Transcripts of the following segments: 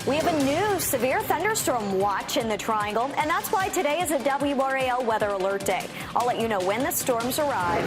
We have a new severe thunderstorm watch in the Triangle, and that's why today is a WRAL weather alert day. I'll let you know when the storms arrive.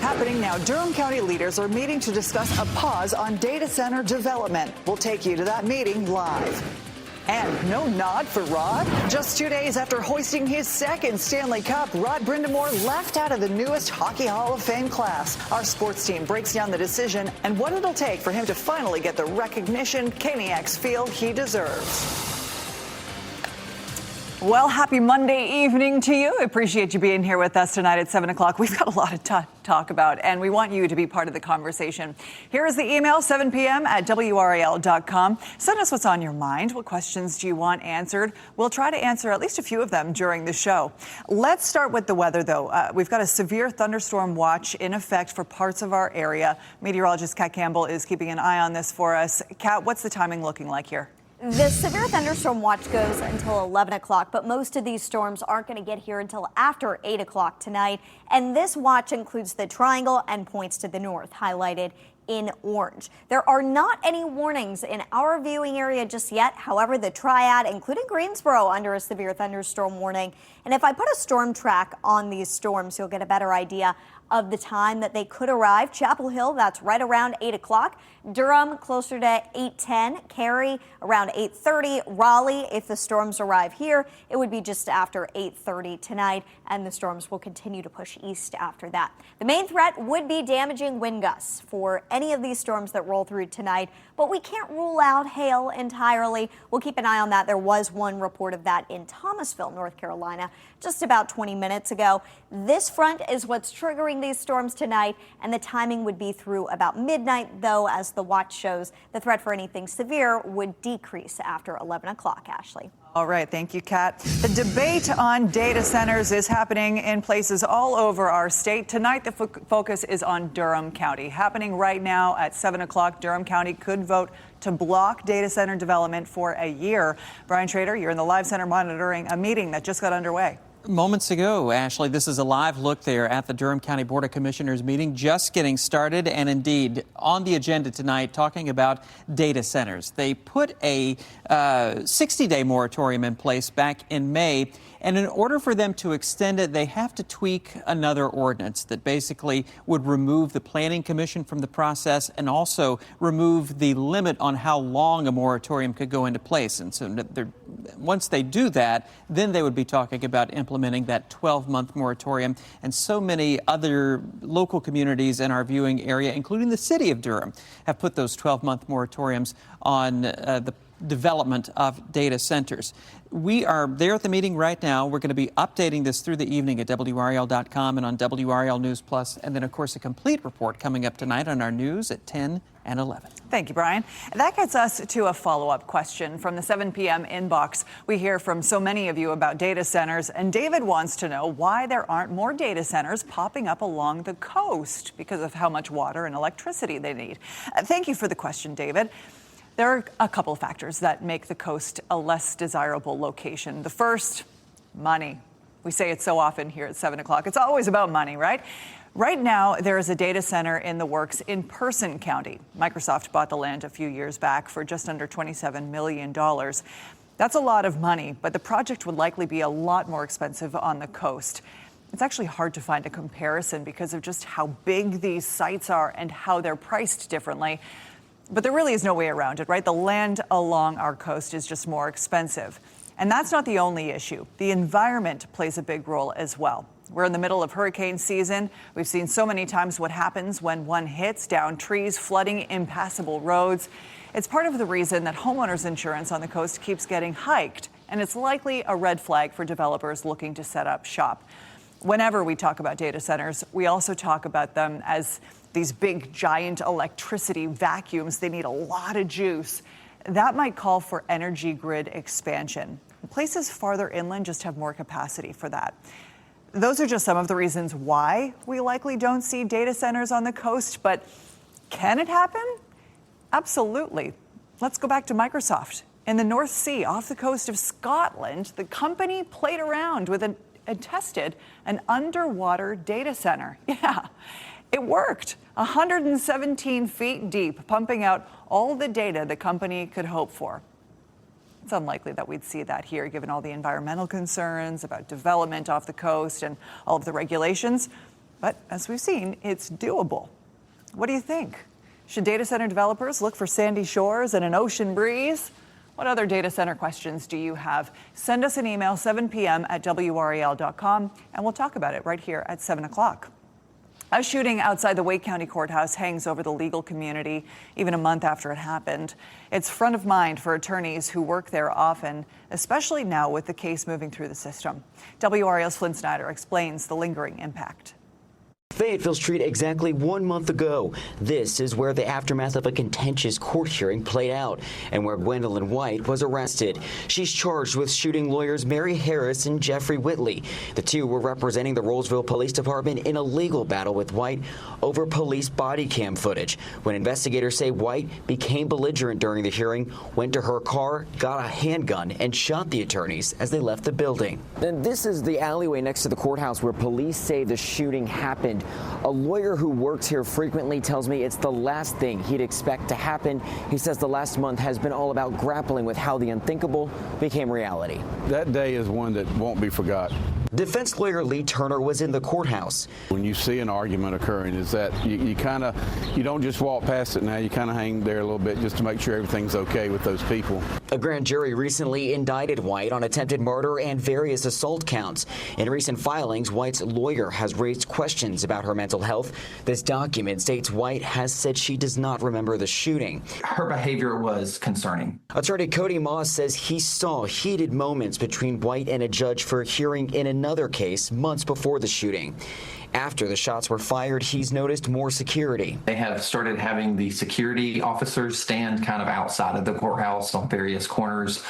Happening now, Durham County leaders are meeting to discuss a pause on data center development. We'll take you to that meeting live. And no nod for Rod. Just 2 days after hoisting his second Stanley Cup, Rod Brindamore left out of the newest Hockey Hall of Fame class. Our sports team breaks down the decision and what it'll take for him to finally get the recognition Caniacs feel he deserves. Well, happy Monday evening to you. I appreciate you being here with us tonight at 7 o'clock. We've got a lot to talk about, and we want you to be part of the conversation. Here is the email, 7 p.m. at WRAL.com. Send us what's on your mind. What questions do you want answered? We'll try to answer at least a few of them during the show. Let's start with the weather, though. We've got a severe thunderstorm watch in effect for parts of our area. Meteorologist Kat Campbell is keeping an eye on this for us. Kat, what's the timing looking like here? The severe thunderstorm watch goes until 11 o'clock, but most of these storms aren't going to get here until after 8 o'clock tonight. And this watch includes the Triangle and points to the north, highlighted in orange. There are not any warnings in our viewing area just yet. However, the Triad, including Greensboro, under a severe thunderstorm warning. And if I put a storm track on these storms, you'll get a better idea of the time that they could arrive. Chapel Hill, that's right around 8 o'clock. Durham, closer to 8:10. Cary, around 8:30. Raleigh, if the storms arrive here, it would be just after 8:30 tonight, and the storms will continue to push east after that. The main threat would be damaging wind gusts for any of these storms that roll through tonight, but we can't rule out hail entirely. We'll keep an eye on that. There was one report of that in Thomasville, North Carolina, just about 20 minutes ago. This front is what's triggering these storms tonight, and the timing would be through about midnight, though, as the watch shows the threat for anything severe would decrease after 11 o'clock, Ashley. All right. Thank you, Kat. The debate on data centers is happening in places all over our state. Tonight, the focus is on Durham County. Happening right now at 7 o'clock, Durham County could vote to block data center development for a year. Brian Schrader, you're in the live center monitoring a meeting that just got underway. Moments ago, Ashley, this is a live look there at the Durham County Board of Commissioners meeting, just getting started, and indeed on the agenda tonight talking about data centers. They put a 60-day moratorium in place back in May, and in order for them to extend it, they have to tweak another ordinance that basically would remove the Planning Commission from the process and also remove the limit on how long a moratorium could go into place. And so once they do that, then they would be talking about implementing that 12-month moratorium. And so many other local communities in our viewing area, including the city of Durham, have put those 12-month moratoriums on the development of data centers. We are there at the meeting right now. We're going to be updating this through the evening at WRAL.com and on WRAL News Plus, and then, of course, a complete report coming up tonight on our news at 10 and 11. Thank you, Brian. That gets us to a follow-up question from the 7 p.m. inbox. We hear from so many of you about data centers, and David wants to know why there aren't more data centers popping up along the coast because of how much water and electricity they need. Thank you for the question, David. There are a couple of factors that make the coast a less desirable location. The first, money. We say it so often here at 7 o'clock. It's always about money, right? Right now, there is a data center in the works in Person County. Microsoft bought the land a few years back for just under $27 million. That's a lot of money, but the project would likely be a lot more expensive on the coast. It's actually hard to find a comparison because of just how big these sites are and how they're priced differently. But there really is no way around it, right? The land along our coast is just more expensive. And that's not the only issue. The environment plays a big role as well. We're in the middle of hurricane season. We've seen so many times what happens when one hits down trees, flooding impassable roads. It's part of the reason that homeowners insurance on the coast keeps getting hiked, and it's likely a red flag for developers looking to set up shop. Whenever we talk about data centers, we also talk about them as these big, giant electricity vacuums. They need a lot of juice. That might call for energy grid expansion. Places farther inland just have more capacity for that. Those are just some of the reasons why we likely don't see data centers on the coast, but can it happen? Absolutely. Let's go back to Microsoft. In the North Sea, off the coast of Scotland, the company played around with and tested an underwater data center. Yeah, it worked. 117 feet deep, pumping out all the data the company could hope for. It's unlikely that we'd see that here, given all the environmental concerns about development off the coast and all of the regulations. But as we've seen, it's doable. What do you think? Should data center developers look for sandy shores and an ocean breeze? What other data center questions do you have? Send us an email, 7 p.m. at WRAL.com, and we'll talk about it right here at 7 o'clock. A shooting outside the Wake County Courthouse hangs over the legal community even a month after it happened. It's front of mind for attorneys who work there often, especially now with the case moving through the system. WRAL's Flynn Snyder explains the lingering impact. Fayetteville Street exactly 1 month ago. This is where the aftermath of a contentious court hearing played out and where Gwendolyn White was arrested. She's charged with shooting lawyers Mary Harris and Jeffrey Whitley. The two were representing the Rollsville Police Department in a legal battle with White over police body cam footage. When investigators say White became belligerent during the hearing, went to her car, got a handgun, and shot the attorneys as they left the building. And this is the alleyway next to the courthouse where police say the shooting happened. A lawyer who works here frequently tells me it's the last thing he'd expect to happen. He says the last month has been all about grappling with how the unthinkable became reality. That day is one that won't be forgot. Defense lawyer Lee Turner was in the courthouse. When you see an argument occurring, is that you don't just walk past it now, you kind of hang there a little bit just to make sure everything's okay with those people. A grand jury recently indicted White on attempted murder and various assault counts. In recent filings, White's lawyer has raised questions about her mental health. This document states White has said she does not remember the shooting. Her behavior was concerning. Attorney Cody Moss says he saw heated moments between White and a judge for a hearing in another case months before the shooting. After the shots were fired, he's noticed more security. They have started having the security officers stand kind of outside of the courthouse on various corners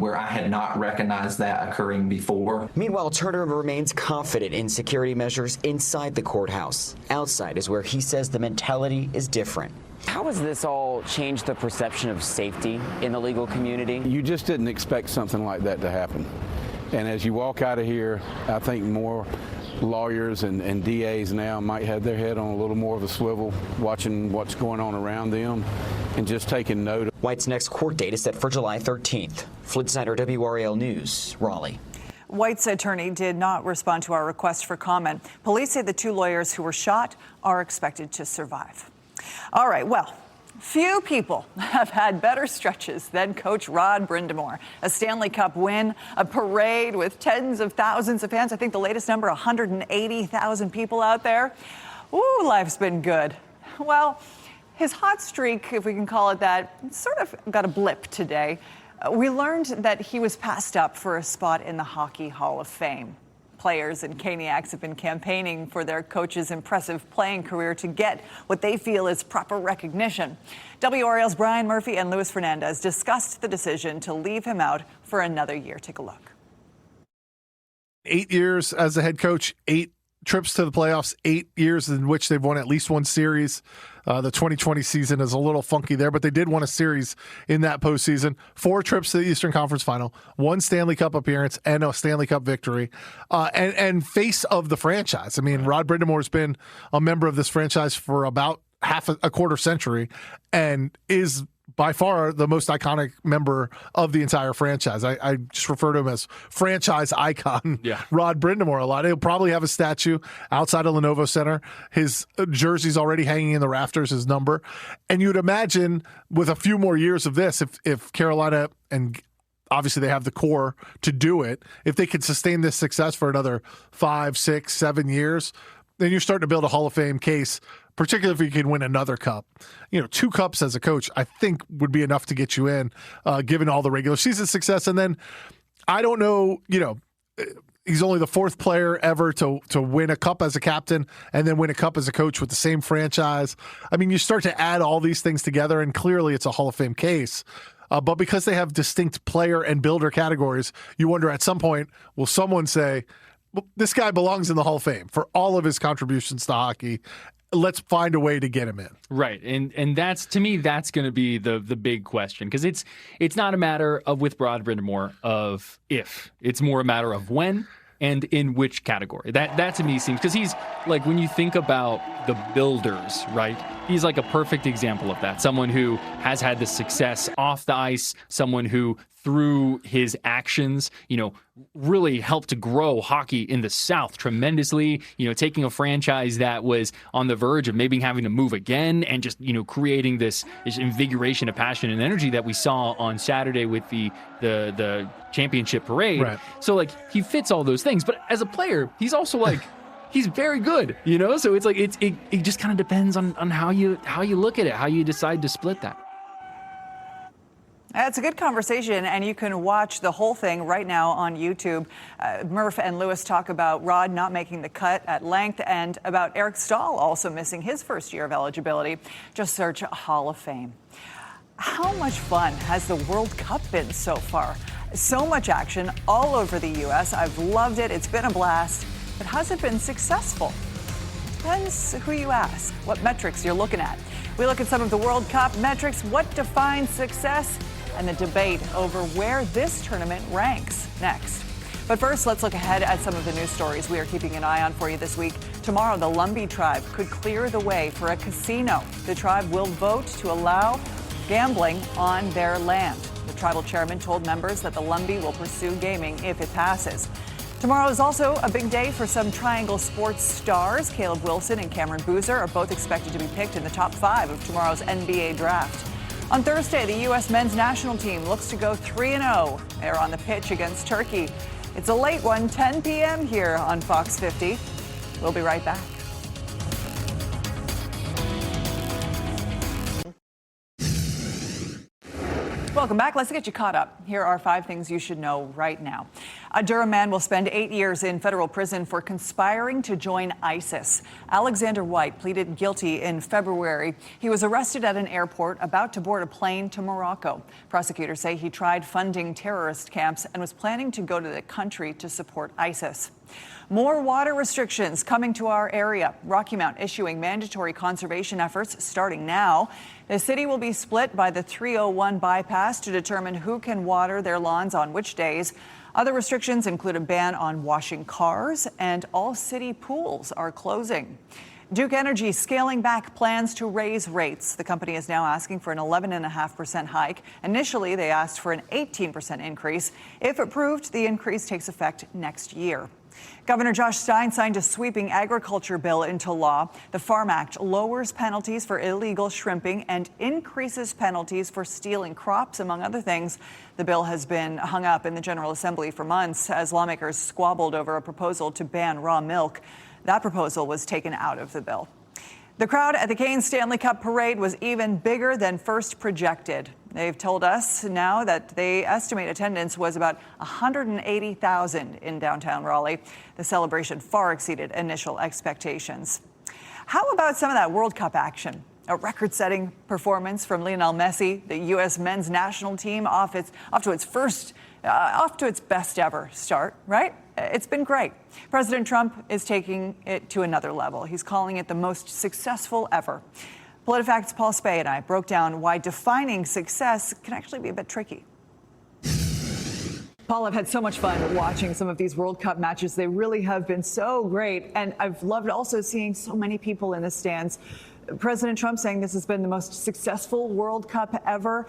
where I had not recognized that occurring before. Meanwhile, Turner remains confident in security measures inside the courthouse. Outside is where he says the mentality is different. How has this all changed the perception of safety in the legal community? You just didn't expect something like that to happen. And as you walk out of here, I think more lawyers and DAs now might have their head on a little more of a swivel, watching what's going on around them and just taking note. White's next court date is set for July 13th. Flynn Snyder, WRAL News, Raleigh. White's attorney did not respond to our request for comment. Police say the two lawyers who were shot are expected to survive. All right, well, few people have had better stretches than Coach Rod Brindamore. A Stanley Cup win, a parade with tens of thousands of fans. I think the latest number, 180,000 people out there. Ooh, life's been good. Well, his hot streak, if we can call it that, sort of got a blip today. We learned that he was passed up for a spot in the Hockey Hall of Fame. Players and Caniacs have been campaigning for their coach's impressive playing career to get what they feel is proper recognition. WRAL's Brian Murphy and Luis Fernandez discussed the decision to leave him out for another year. Take a look. 8 years as a head coach, 8 trips to the playoffs, 8 years in which they've won at least one series. The 2020 season is a little funky there, but they did win a series in that postseason. 4 trips to the Eastern Conference Final, 1 Stanley Cup appearance, and a Stanley Cup victory. And face of the franchise. I mean, Rod Brindamore's been a member of this franchise for about half a quarter century and is by far the most iconic member of the entire franchise. I just refer to him as franchise icon, Rod Brindamore a lot. He'll probably have a statue outside of Lenovo Center. His jersey's already hanging in the rafters, his number. And you'd imagine with a few more years of this, if Carolina, and obviously they have the core to do it, if they could sustain this success for another 5, 6, 7 years, then you're starting to build a Hall of Fame case, particularly if you can win another cup. 2 cups as a coach, I think would be enough to get you in, given all the regular season success. And then I don't know, he's only the 4th player ever to win a cup as a captain and then win a cup as a coach with the same franchise. I mean, you start to add all these things together, and clearly it's a Hall of Fame case. But because they have distinct player and builder categories, you wonder at some point, will someone say, well, this guy belongs in the Hall of Fame for all of his contributions to hockey. Let's find a way to get him in. Right. And that's, to me, that's going to be the big question, because it's not a matter of, with Rod Brindamore, of if. It's more a matter of when and in which category. That to me seems, because he's like, when you think about the builders, right? he's like a perfect example of that. Someone who has had the success off the ice, someone who through his actions, really helped to grow hockey in the South tremendously, taking a franchise that was on the verge of maybe having to move again and just, creating this invigoration of passion and energy that we saw on Saturday with the championship parade. Right. So he fits all those things. But as a player, he's also he's very good, So it's it just kind of depends on how you look at it, how you decide to split that. It's a good conversation, and you can watch the whole thing right now on YouTube. Murph and Lewis talk about Rod not making the cut at length and about Eric Stahl also missing his first year of eligibility. Just search Hall of Fame. How much fun has the World Cup been so far? So much action all over the U.S. I've loved it. It's been a blast. But has it been successful? Depends who you ask, what metrics you're looking at. We look at some of the World Cup metrics, what defines success, and the debate over where this tournament ranks next. But first, let's look ahead at some of the news stories we are keeping an eye on for you this week. Tomorrow, the Lumbee tribe could clear the way for a casino. The tribe will vote to allow gambling on their land. The tribal chairman told members that the Lumbee will pursue gaming if it passes. Tomorrow is also a big day for some Triangle sports stars. Caleb Wilson and Cameron Boozer are both expected to be picked in the top 5 of tomorrow's NBA draft. On Thursday, the U.S. men's national team looks to go 3-0. They're on the pitch against Turkey. It's a late one, 10 p.m. here on Fox 50. We'll be right back. Welcome back. Let's get you caught up. Here are 5 things you should know right now. A Durham man will spend 8 years in federal prison for conspiring to join ISIS. Alexander White pleaded guilty in February. He was arrested at an airport about to board a plane to Morocco. Prosecutors say he tried funding terrorist camps and was planning to go to the country to support ISIS. More water restrictions coming to our area. Rocky Mount issuing mandatory conservation efforts starting now. The city will be split by the 301 bypass to determine who can water their lawns on which days. Other restrictions include a ban on washing cars, and all city pools are closing. Duke Energy scaling back plans to raise rates. The company is now asking for an 11.5% hike. Initially, they asked for an 18% increase. If approved, the increase takes effect next year. Governor Josh Stein signed a sweeping agriculture bill into law. The Farm Act lowers penalties for illegal shrimping and increases penalties for stealing crops, among other things. The bill has been hung up in the General Assembly for months as lawmakers squabbled over a proposal to ban raw milk. That proposal was taken out of the bill. The crowd at the Canes Stanley Cup parade was even bigger than first projected. They've told us now that they estimate attendance was about 180,000 in downtown Raleigh. The celebration far exceeded initial expectations. How about some of that World Cup action? A record-setting performance from Lionel Messi, the U.S. men's national team, off to its best ever start, right? It's been great. President Trump is taking it to another level. He's calling it the most successful ever. PolitiFact's Paul Spey and I broke down why defining success can actually be a bit tricky. Paul, I've had so much fun watching some of these World Cup matches. They really have been so great. And I've loved also seeing so many people in the stands. President Trump saying this has been the most successful World Cup ever.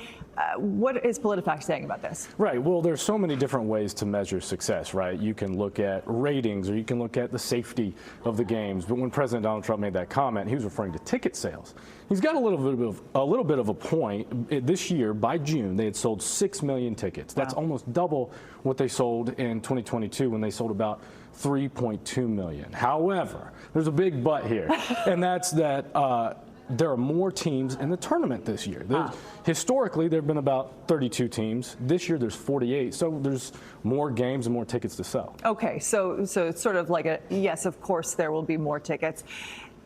What is PolitiFact saying about this? Right. Well, there's so many different ways to measure success, right? You can look at ratings or you can look at the safety of the games. But when President Donald Trump made that comment, he was referring to ticket sales. He's got a little bit of a point. This year, by June, they had sold 6 million tickets. That's almost double what they sold in 2022 when they sold about 3.2 million. However, there's a big but here, and that's that there are more teams in the tournament this year. Historically, there have been about 32 teams. This year, there's 48, so there's more games and more tickets to sell. Okay, so it's sort of like yes, of course, there will be more tickets.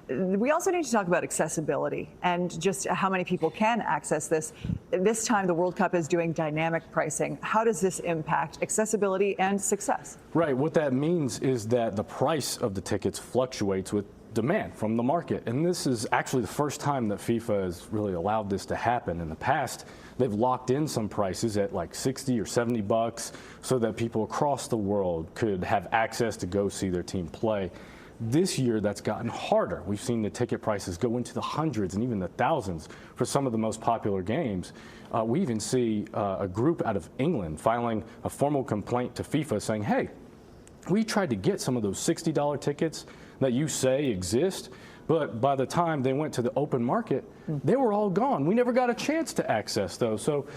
We also need to talk about accessibility and just how many people can access this. This time, the World Cup is doing dynamic pricing. How does this impact accessibility and success? Right. What that means is that the price of the tickets fluctuates with demand from the market. And this is actually the first time that FIFA has really allowed this to happen. In the past, they've locked in some prices at like 60 or 70 bucks so that people across the world could have access to go see their team play. This year, that's gotten harder. We've seen the ticket prices go into the hundreds and even the thousands for some of the most popular games. We even see a group out of England filing a formal complaint to FIFA saying, hey, we tried to get some of those $60 tickets that you say exist, but by the time they went to the open market, they were all gone. We never got a chance to access those. So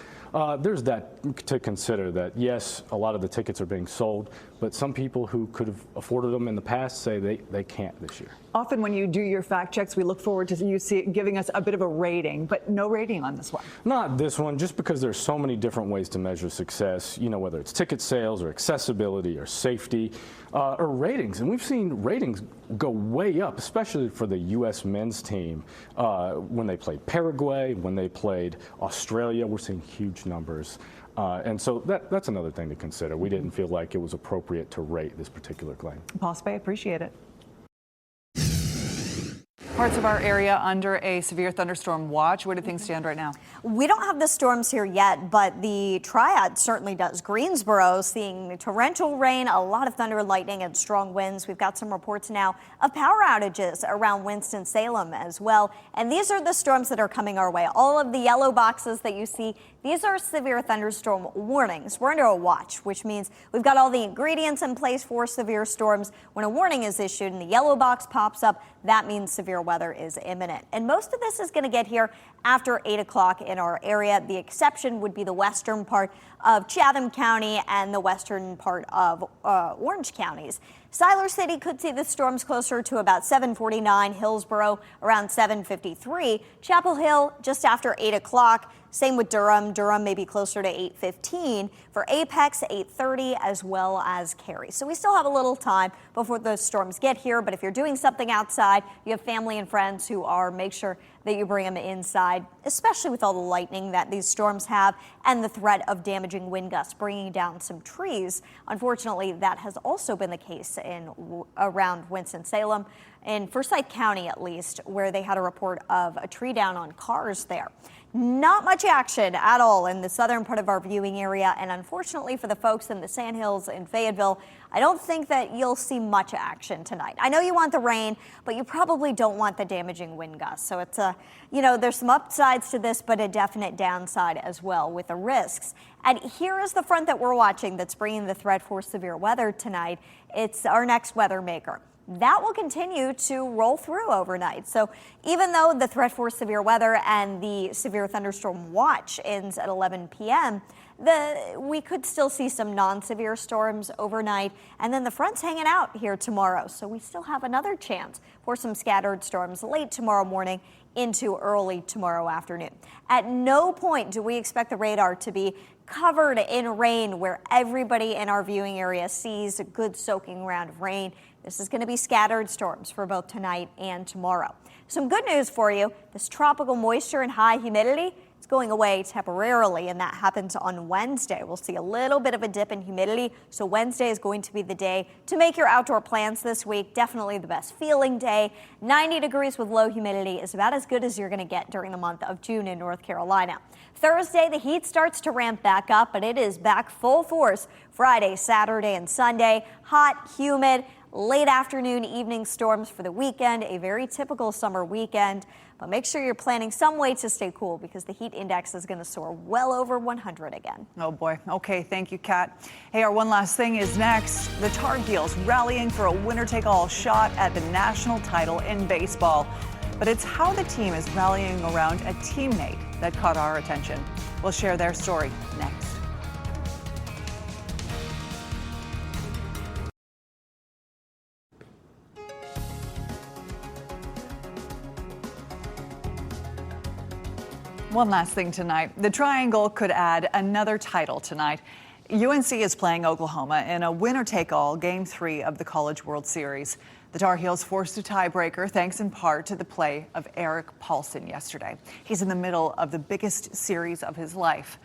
there's that to consider, that yes, a lot of the tickets are being sold, but some people who could have afforded them in the past say they can't this year. Often when you do your fact checks, we look forward to you giving us a bit of a rating, but no rating on this one. Not this one, just because there's so many different ways to measure success, you know, whether it's ticket sales or accessibility or safety or ratings. And we've seen ratings go way up, especially for the U.S. men's team. When they played Paraguay, when they played Australia, we're seeing huge numbers. And so that's another thing to consider. We didn't feel like it was appropriate to rate this particular claim. Pospe, appreciate it. Parts of our area under a severe thunderstorm watch. Where do things stand right now? We don't have the storms here yet, but the triad certainly does. Greensboro seeing torrential rain, a lot of thunder, lightning, and strong winds. We've got some reports now of power outages around Winston-Salem as well. And these are the storms that are coming our way. All of the yellow boxes that you see, these are severe thunderstorm warnings. We're under a watch, which means we've got all the ingredients in place for severe storms. When a warning is issued and the yellow box pops up, that means severe weather is imminent. And most of this is going to get here after 8 o'clock in our area. The exception would be the western part of Chatham County and the western part of Orange counties. Siler City could see the storms closer to about 7:49, Hillsborough around 7:53, Chapel Hill just after 8 o'clock. Same with Durham. Durham may be closer to 8:15. For Apex, 8:30, as well as Cary. So we still have a little time before those storms get here. But if you're doing something outside, you have family and friends who are, make sure that you bring them inside, especially with all the lightning that these storms have and the threat of damaging wind gusts bringing down some trees. Unfortunately, that has also been the case around Winston-Salem, in Forsyth County at least, where they had a report of a tree down on cars there. Not much action at all in the southern part of our viewing area, and unfortunately for the folks in the Sandhills and Fayetteville, I don't think that you'll see much action tonight. I know you want the rain, but you probably don't want the damaging wind gusts. So it's there's some upsides to this, but a definite downside as well with the risks. And here is the front that we're watching that's bringing the threat for severe weather tonight. It's our next weather maker. That will continue to roll through overnight. So even though the threat for severe weather and the severe thunderstorm watch ends at 11 p.m., we could still see some non-severe storms overnight, and then the front's hanging out here tomorrow. So we still have another chance for some scattered storms late tomorrow morning into early tomorrow afternoon. At no point do we expect the radar to be covered in rain where everybody in our viewing area sees a good soaking round of rain. This is going to be scattered storms for both tonight and tomorrow. Some good news for you. This tropical moisture and high humidity is going away temporarily, and that happens on Wednesday. We'll see a little bit of a dip in humidity, so Wednesday is going to be the day to make your outdoor plans this week. Definitely the best feeling day. 90 degrees with low humidity is about as good as you're going to get during the month of June in North Carolina. Thursday, the heat starts to ramp back up, but it is back full force Friday, Saturday, and Sunday. Hot, humid, late afternoon, evening storms for the weekend, a very typical summer weekend. But make sure you're planning some way to stay cool because the heat index is going to soar well over 100 again. Oh boy. Okay, thank you, Kat. Hey, our one last thing is next. The Tar Heels rallying for a winner-take-all shot at the national title in baseball. But it's how the team is rallying around a teammate that caught our attention. We'll share their story next. One last thing tonight. The Triangle could add another title tonight. UNC is playing Oklahoma in a winner-take-all Game 3 of the College World Series. The Tar Heels forced a tiebreaker thanks in part to the play of Eric Paulson yesterday. He's in the middle of the biggest series of his life.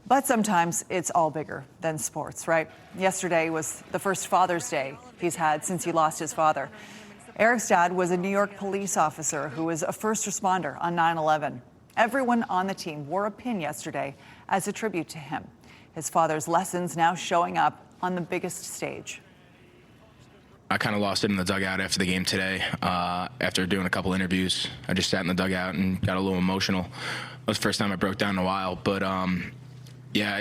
But sometimes it's all bigger than sports, right? Yesterday was the first Father's Day he's had since he lost his father. Eric's dad was a New York police officer who was a first responder on 9/11. Everyone on the team wore a pin yesterday as a tribute to him. His father's lessons now showing up on the biggest stage. I kind of lost it in the dugout after the game today. After doing a couple interviews, I just sat in the dugout and got a little emotional. It was the first time I broke down in a while. But, yeah,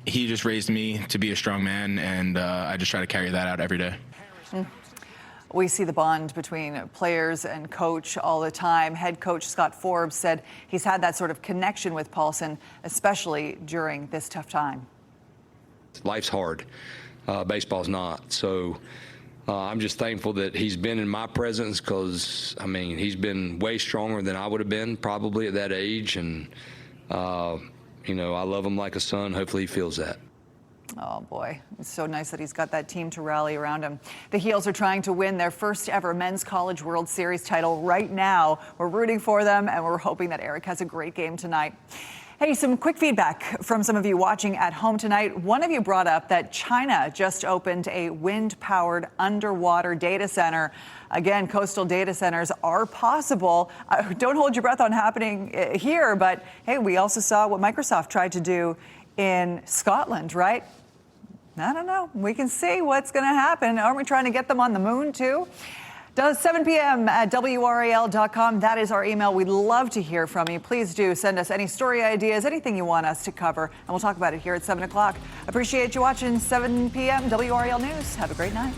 he just raised me to be a strong man, and I just try to carry that out every day. We see the bond between players and coach all the time. Head coach Scott Forbes said he's had that sort of connection with Paulson, especially during this tough time. Life's hard. Baseball's not. So I'm just thankful that he's been in my presence because, I mean, he's been way stronger than I would have been probably at that age. And, you know, I love him like a son. Hopefully he feels that. Oh, boy. It's so nice that he's got that team to rally around him. The Heels are trying to win their first ever Men's College World Series title right now. We're rooting for them, and we're hoping that Eric has a great game tonight. Hey, some quick feedback from some of you watching at home tonight. One of you brought up that China just opened a wind-powered underwater data center. Again, coastal data centers are possible. Don't hold your breath on happening here, but hey, we also saw what Microsoft tried to do in Scotland, right? I don't know. We can see what's going to happen. Aren't we trying to get them on the moon, too? 7 p.m. at WRAL.com. That is our email. We'd love to hear from you. Please do send us any story ideas, anything you want us to cover, and we'll talk about it here at 7 o'clock. Appreciate you watching 7 p.m. WRAL News. Have a great night.